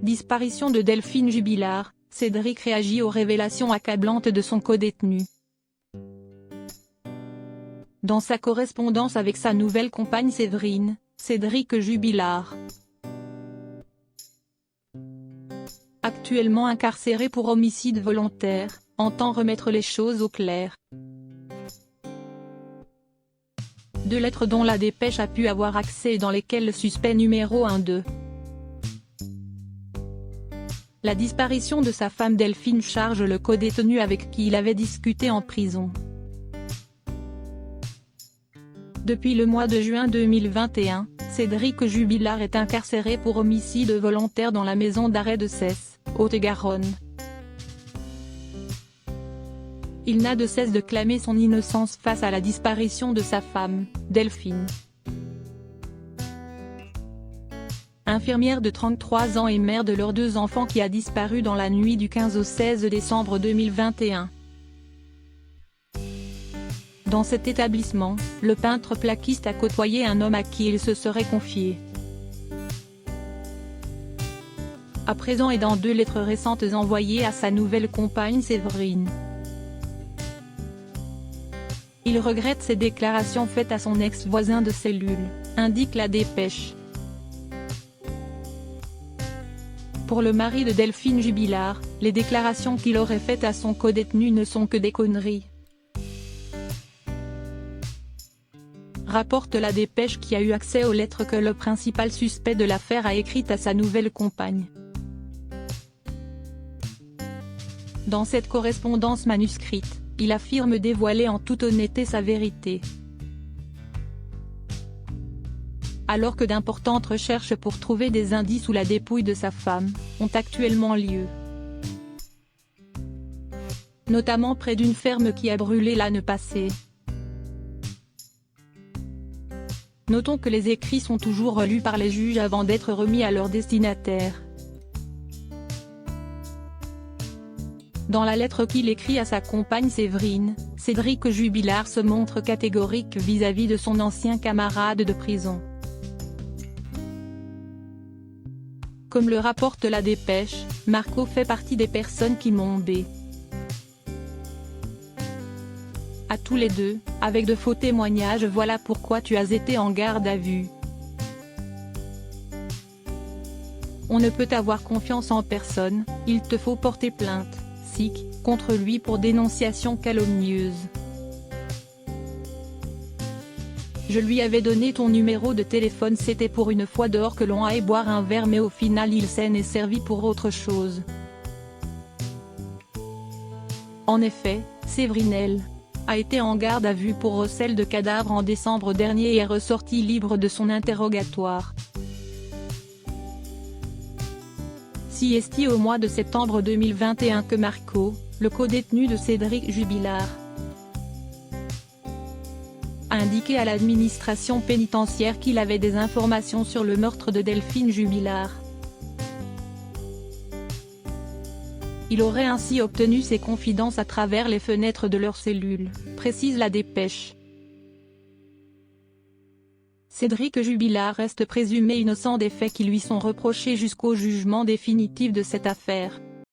Disparition de Delphine Jubilard, Cédric réagit aux révélations accablantes de son codétenu. Dans sa correspondance avec sa nouvelle compagne Séverine, Cédric Jubilard, actuellement incarcéré pour homicide volontaire, entend remettre les choses au clair. 2 lettres dont la dépêche a pu avoir accès et dans lesquelles le suspect numéro 1 de la disparition de sa femme Delphine charge le codétenu avec qui il avait discuté en prison. Depuis le mois de juin 2021, Cédric Jubilard est incarcéré pour homicide volontaire dans la maison d'arrêt de Cesse, Haute-Garonne. Il n'a de cesse de clamer son innocence face à la disparition de sa femme, Delphine. Infirmière de 33 ans et mère de leurs 2 enfants qui a disparu dans la nuit du 15 au 16 décembre 2021. Dans cet établissement, le peintre plaquiste a côtoyé un homme à qui il se serait confié. À présent et dans 2 lettres récentes envoyées à sa nouvelle compagne Séverine, il regrette ces déclarations faites à son ex-voisin de cellule, indique la dépêche. Pour le mari de Delphine Jubilard, les déclarations qu'il aurait faites à son codétenu ne sont que des conneries. Rapporte la dépêche qui a eu accès aux lettres que le principal suspect de l'affaire a écrites à sa nouvelle compagne. Dans cette correspondance manuscrite, il affirme dévoiler en toute honnêteté sa vérité. Alors que d'importantes recherches pour trouver des indices sous la dépouille de sa femme, ont actuellement lieu. Notamment près d'une ferme qui a brûlé l'année passée. Notons que les écrits sont toujours relus par les juges avant d'être remis à leur destinataire. Dans la lettre qu'il écrit à sa compagne Séverine, Cédric Jubilard se montre catégorique vis-à-vis de son ancien camarade de prison. Comme le rapporte la dépêche, Marco fait partie des personnes qui m'ont bé. À tous les 2, avec de faux témoignages. Voilà pourquoi tu as été en garde à vue. On ne peut avoir confiance en personne, il te faut porter plainte, SIC, contre lui pour dénonciation calomnieuse. Je lui avais donné ton numéro de téléphone, c'était pour une fois dehors que l'on aille boire un verre, mais au final il s'en est servi pour autre chose. En effet, Séverine a été en garde à vue pour recel de cadavre en décembre dernier et est ressortie libre de son interrogatoire. Si esti au mois de septembre 2021 que Marco, le codétenu de Cédric Jubilard, a indiqué à l'administration pénitentiaire qu'il avait des informations sur le meurtre de Delphine Jubilard. Il aurait ainsi obtenu ces confidences à travers les fenêtres de leur cellule, précise la dépêche. Cédric Jubilard reste présumé innocent des faits qui lui sont reprochés jusqu'au jugement définitif de cette affaire.